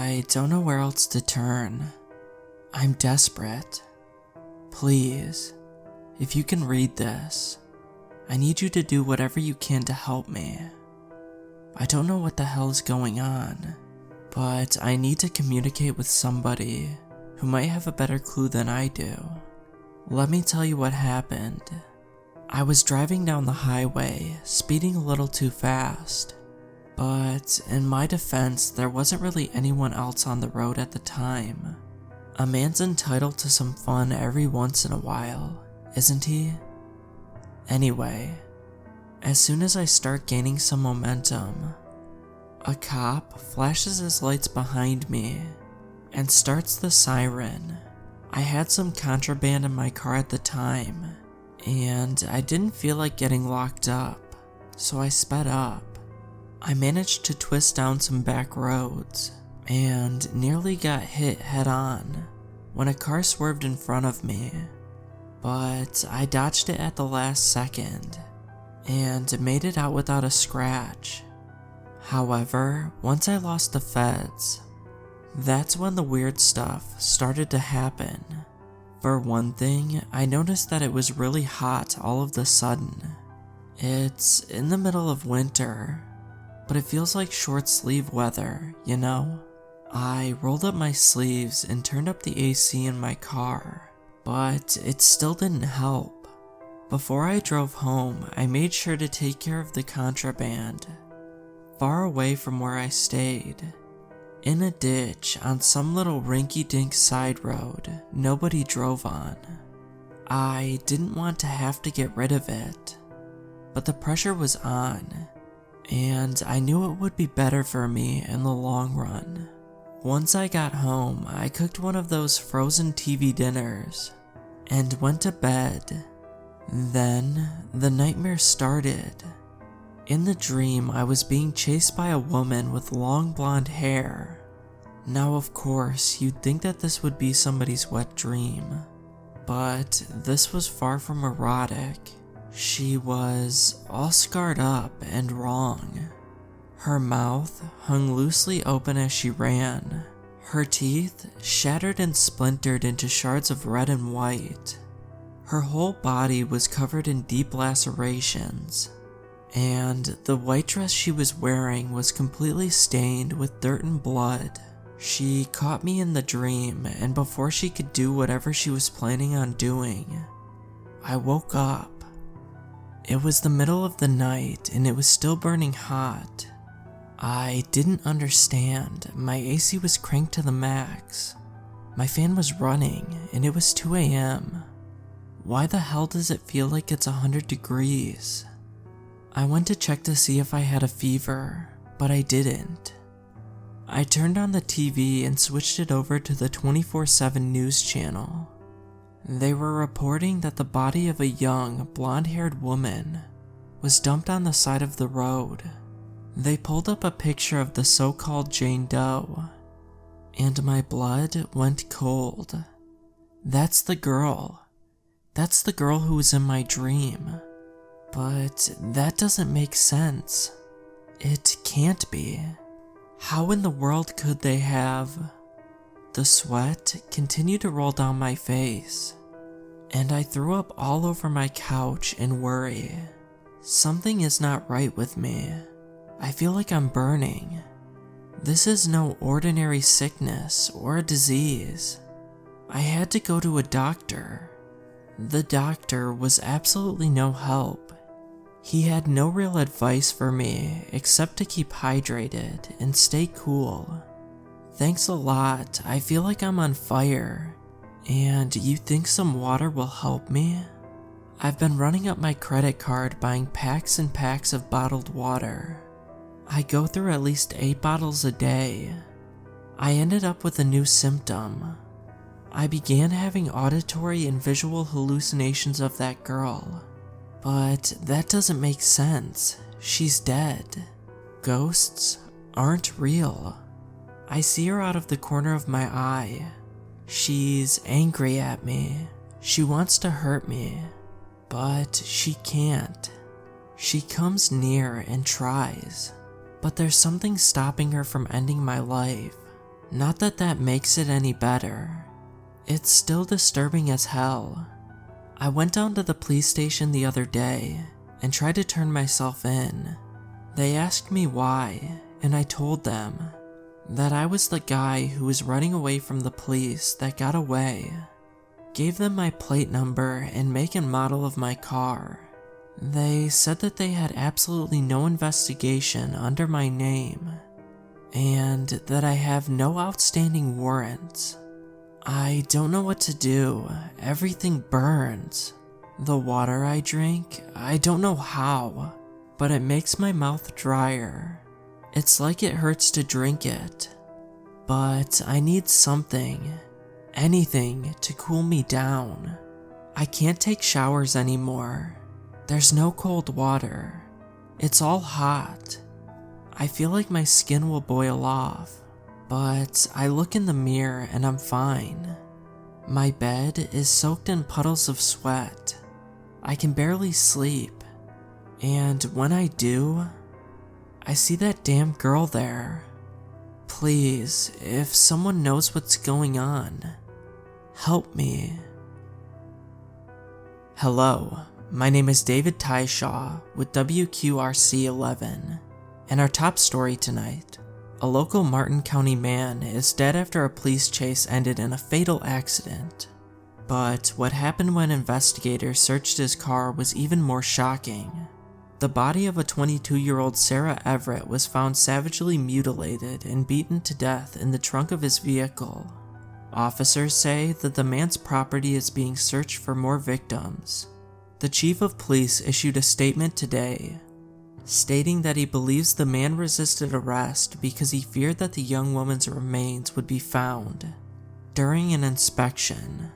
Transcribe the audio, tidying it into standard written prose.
I don't know where else to turn. I'm desperate. Please, if you can read this, I need you to do whatever you can to help me. I don't know what the hell is going on, but I need to communicate with somebody who might have a better clue than I do. Let me tell you what happened. I was driving down the highway, speeding a little too fast, but in my defense, there wasn't really anyone else on the road at the time. A man's entitled to some fun every once in a while, isn't he? Anyway, as soon as I start gaining some momentum, a cop flashes his lights behind me and starts the siren. I had some contraband in my car at the time, and I didn't feel like getting locked up, so I sped up. I managed to twist down some back roads and nearly got hit head on when a car swerved in front of me, but I dodged it at the last second and made it out without a scratch. However, once I lost the feds, that's when the weird stuff started to happen. For one thing, I noticed that it was really hot all of the sudden. It's in the middle of winter, but it feels like short sleeve weather, you know? I rolled up my sleeves and turned up the AC in my car, but it still didn't help. Before I drove home, I made sure to take care of the contraband, far away from where I stayed, in a ditch on some little rinky-dink side road nobody drove on. I didn't want to have to get rid of it, but the pressure was on, and I knew it would be better for me in the long run. Once I got home, I cooked one of those frozen TV dinners and went to bed. Then the nightmare started. In the dream, I was being chased by a woman with long blonde hair. Now, of course, you'd think that this would be somebody's wet dream, but this was far from erotic. She was all scarred up and wrong. Her mouth hung loosely open as she ran, her teeth shattered and splintered into shards of red and white. Her whole body was covered in deep lacerations, and the white dress she was wearing was completely stained with dirt and blood. She caught me in the dream, and before she could do whatever she was planning on doing, I woke up. It was the middle of the night, and it was still burning hot. I didn't understand. My AC was cranked to the max. My fan was running, and it was 2 a.m. Why the hell does it feel like it's 100 degrees? I went to check to see if I had a fever, but I didn't. I turned on the TV and switched it over to the 24/7 news channel. They were reporting that the body of a young, blonde-haired woman was dumped on the side of the road. They pulled up a picture of the so-called Jane Doe, and my blood went cold. That's the girl. That's the girl who was in my dream. But that doesn't make sense. It can't be. How in the world could they have? The sweat continued to roll down my face, and I threw up all over my couch in worry. Something is not right with me. I feel like I'm burning. This is no ordinary sickness or a disease. I had to go to a doctor. The doctor was absolutely no help. He had no real advice for me except to keep hydrated and stay cool. Thanks a lot, I feel like I'm on fire. And you think some water will help me? I've been running up my credit card buying packs and packs of bottled water. I go through at least 8 bottles a day. I ended up with a new symptom. I began having auditory and visual hallucinations of that girl. But that doesn't make sense. She's dead. Ghosts aren't real. I see her out of the corner of my eye. She's angry at me. She wants to hurt me, but she can't. She comes near and tries, but there's something stopping her from ending my life. Not that that makes it any better. It's still disturbing as hell. I went down to the police station the other day and tried to turn myself in. They asked me why, and I told them that I was the guy who was running away from the police that got away. Gave them my plate number and make and model of my car. They said that they had absolutely no investigation under my name, and that I have no outstanding warrants. I don't know what to do. Everything burns. The water I drink, I don't know how, but it makes my mouth drier. It's like it hurts to drink it. But I need something, anything to cool me down. I can't take showers anymore. There's no cold water. It's all hot. I feel like my skin will boil off, but I look in the mirror and I'm fine. My bed is soaked in puddles of sweat. I can barely sleep, and when I do, I see that damn girl there. Please, if someone knows what's going on, help me. Hello, my name is David Tyshaw with WQRC 11, and our top story tonight: a local Martin County man is dead after a police chase ended in a fatal accident. But what happened when investigators searched his car was even more shocking. The body of a 22-year-old Sarah Everett was found savagely mutilated and beaten to death in the trunk of his vehicle. Officers say that the man's property is being searched for more victims. The chief of police issued a statement today, stating that he believes the man resisted arrest because he feared that the young woman's remains would be found during an inspection.